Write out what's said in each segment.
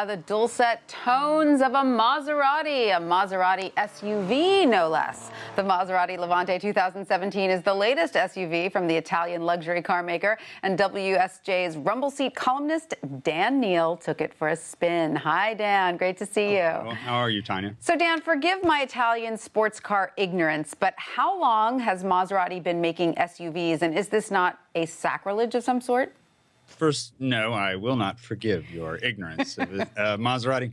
The dulcet tones of a Maserati SUV, no less. The Maserati Levante 2017 is the latest SUV from the Italian luxury car maker, and WSJ's Rumble Seat columnist Dan Neal took it for a spin. Hi, Dan. Great to see you. Well, how are you, Tanya? So, Dan, forgive my Italian sports car ignorance, but how long has Maserati been making SUVs, and is this not a sacrilege of some sort? First, no, I will not forgive your ignorance of Maserati.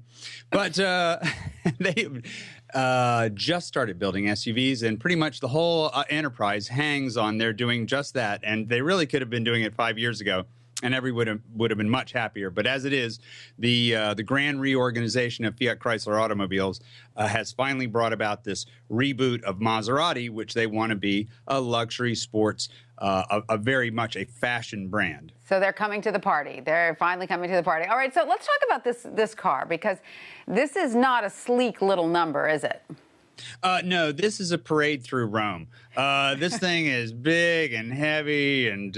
But they just started building SUVs, and pretty much the whole enterprise hangs on their doing just that. And they really could have been doing it 5 years ago, and everyone would have been much happier. But as it is, the grand reorganization of Fiat Chrysler Automobiles has finally brought about this reboot of Maserati, which they want to be a luxury sports, a very much a fashion brand. So they're coming to the party. They're finally coming to the party. All right, so let's talk about this car, because this is not a sleek little number, is it? No, this is a parade through Rome. This thing is big and heavy and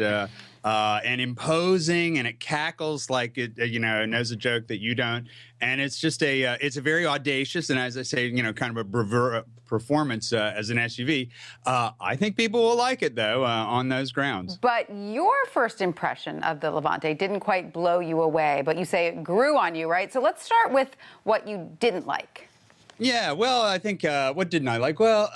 imposing, and it cackles like it, knows a joke that you don't. And it's just it's a very audacious and, as I say, kind of a bravura performance as an SUV. I think people will like it, though, on those grounds. But your first impression of the Levante didn't quite blow you away, but you say it grew on you, right? So let's start with what you didn't like. Yeah, well, I think, what didn't I like? Well,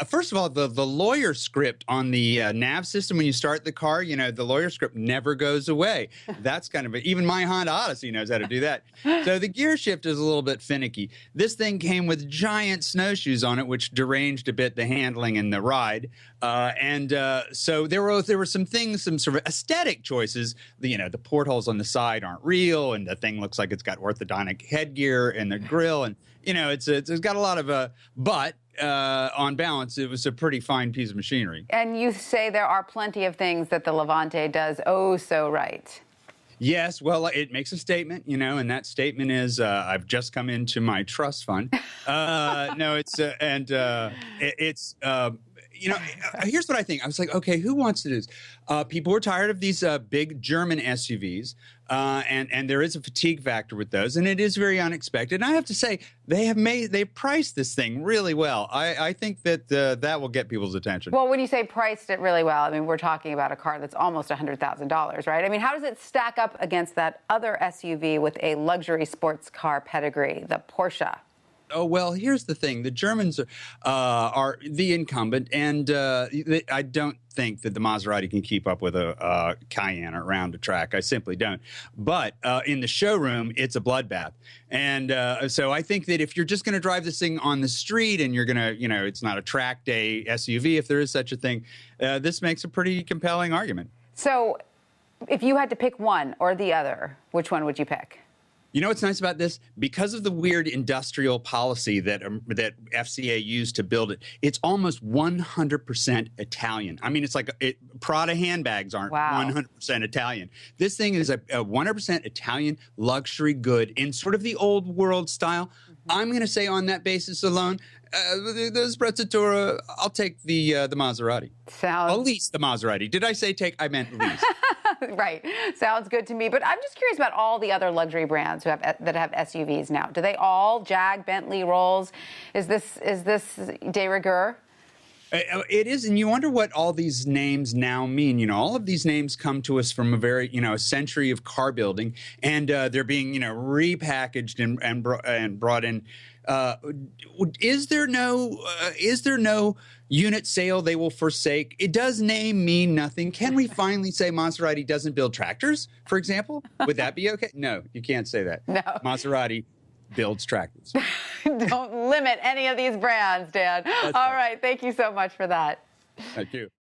first of all, the lawyer script on the nav system when you start the car, the lawyer script never goes away. That's kind of even my Honda Odyssey knows how to do that. So the gear shift is a little bit finicky. This thing came with giant snowshoes on it, which deranged a bit the handling and the ride. So there were some things, some sort of aesthetic choices. The portholes on the side aren't real, and the thing looks like it's got orthodontic headgear and the grill, and it's got a lot of but on balance, it was a pretty fine piece of machinery. And you say there are plenty of things that the Levante does oh so right. Yes, well, it makes a statement, and that statement is, I've just come into my trust fund. Here's what I think. I was like, okay, who wants to do this? People were tired of these big German SUVs, and there is a fatigue factor with those, and it is very unexpected. And I have to say, they've priced this thing really well. I think that that will get people's attention. Well, when you say priced it really well, I mean, we're talking about a car that's almost $100,000, right? I mean, how does it stack up against that other SUV with a luxury sports car pedigree, the Porsche? Oh, well, here's the thing. The Germans are the incumbent, and I don't think that the Maserati can keep up with a Cayenne around a track. I simply don't. But in the showroom, it's a bloodbath. And so I think that if you're just going to drive this thing on the street and you're going to, it's not a track day SUV, if there is such a thing, this makes a pretty compelling argument. So if you had to pick one or the other, which one would you pick? You know what's nice about this? Because of the weird industrial policy that FCA used to build it, it's almost 100% Italian. I mean, it's like Prada handbags aren't 100% Italian. This thing is a 100% Italian luxury good in sort of the old world style. I'm going to say on that basis alone, the Sprezzatura, I'll take the Maserati. I'll lease the Maserati. Did I say take? I meant lease. Right. Sounds good to me. But I'm just curious about all the other luxury brands that have SUVs now. Do they all? Jag, Bentley, Rolls? Is this de rigueur? It is, and you wonder what all these names now mean. All of these names come to us from a century of car building, and they're being, repackaged and brought in. Is there no unit sale they will forsake? It does name mean nothing. Can we finally say Maserati doesn't build tractors, for example? Would that be okay? No, you can't say that. No. Maserati builds tractors. Don't limit any of these brands, Dan. All right. Thank you so much for that. Thank you.